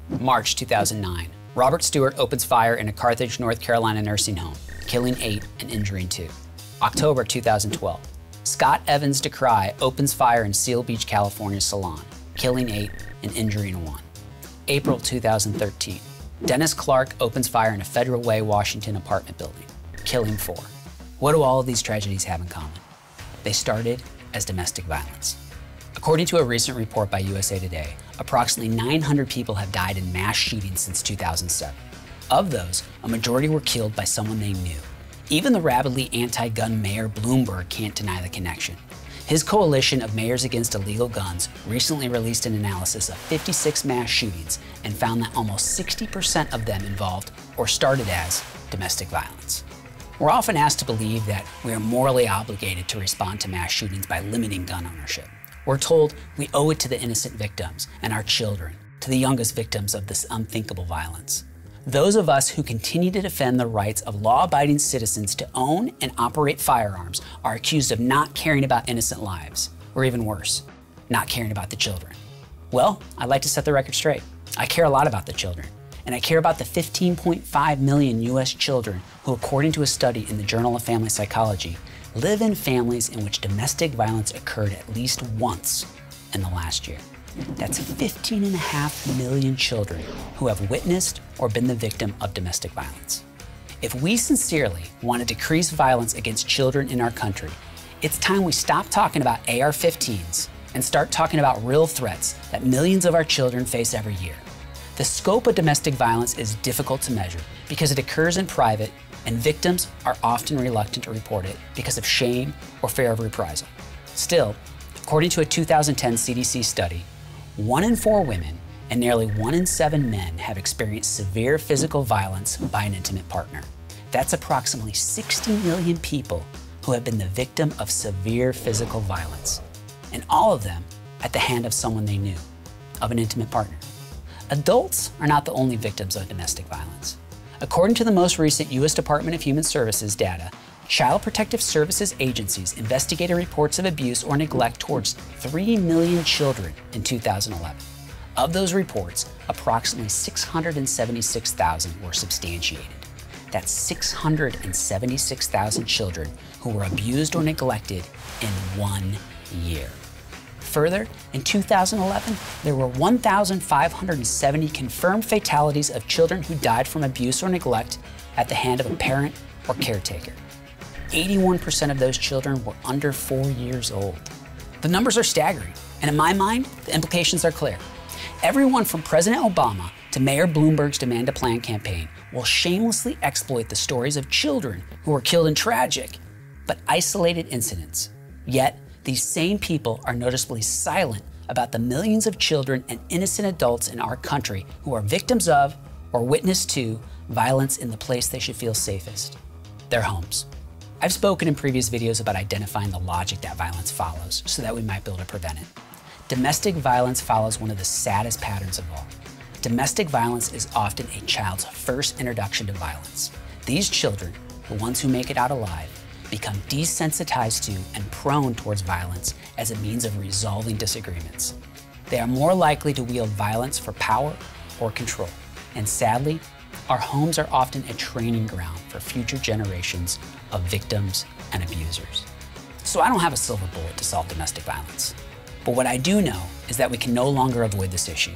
March 2009. Robert Stewart opens fire in a Carthage, North Carolina nursing home, killing 8 and injuring 2. October 2012. Scott Evans DeCry opens fire in Seal Beach, California salon, killing 8 and injuring 1. April 2013. Dennis Clark opens fire in a Federal Way, Washington apartment building, killing 4. What do all of these tragedies have in common? They started as domestic violence. According to a recent report by USA Today, approximately 900 people have died in mass shootings since 2007. Of those, a majority were killed by someone they knew. Even the rabidly anti-gun Mayor Bloomberg can't deny the connection. His coalition of mayors against illegal guns recently released an analysis of 56 mass shootings and found that almost 60% of them involved or started as domestic violence. We're often asked to believe that we are morally obligated to respond to mass shootings by limiting gun ownership. We're told we owe it to the innocent victims and our children, to the youngest victims of this unthinkable violence. Those of us who continue to defend the rights of law-abiding citizens to own and operate firearms are accused of not caring about innocent lives, or even worse, not caring about the children. Well, I'd like to set the record straight. I care a lot about the children, and I care about the 15.5 million US children who, according to a study in the Journal of Family Psychology, live in families in which domestic violence occurred at least once in the last year. That's 15.5 million children who have witnessed or been the victim of domestic violence. If we sincerely want to decrease violence against children in our country, it's time we stop talking about AR-15s and start talking about real threats that millions of our children face every year. The scope of domestic violence is difficult to measure because it occurs in private, and victims are often reluctant to report it because of shame or fear of reprisal. Still, according to a 2010 CDC study, 1 in 4 women and nearly 1 in 7 men have experienced severe physical violence by an intimate partner. That's approximately 60 million people who have been the victim of severe physical violence, and all of them at the hand of someone they knew, of an intimate partner. Adults are not the only victims of domestic violence. According to the most recent U.S. Department of Human Services data, Child Protective Services agencies investigated reports of abuse or neglect towards 3 million children in 2011. Of those reports, approximately 676,000 were substantiated. That's 676,000 children who were abused or neglected in 1 year. Further, in 2011, there were 1,570 confirmed fatalities of children who died from abuse or neglect at the hand of a parent or caretaker. 81% of those children were under 4 years old. The numbers are staggering, and in my mind, the implications are clear. Everyone from President Obama to Mayor Bloomberg's Demand a Plan campaign will shamelessly exploit the stories of children who were killed in tragic but isolated incidents. Yet, these same people are noticeably silent about the millions of children and innocent adults in our country who are victims of or witness to violence in the place they should feel safest, their homes. I've spoken in previous videos about identifying the logic that violence follows so that we might be able to prevent it. Domestic violence follows one of the saddest patterns of all. Domestic violence is often a child's first introduction to violence. These children, the ones who make it out alive, become desensitized to and prone towards violence as a means of resolving disagreements. They are more likely to wield violence for power or control. And sadly, our homes are often a training ground for future generations of victims and abusers. So I don't have a silver bullet to solve domestic violence. But what I do know is that we can no longer avoid this issue.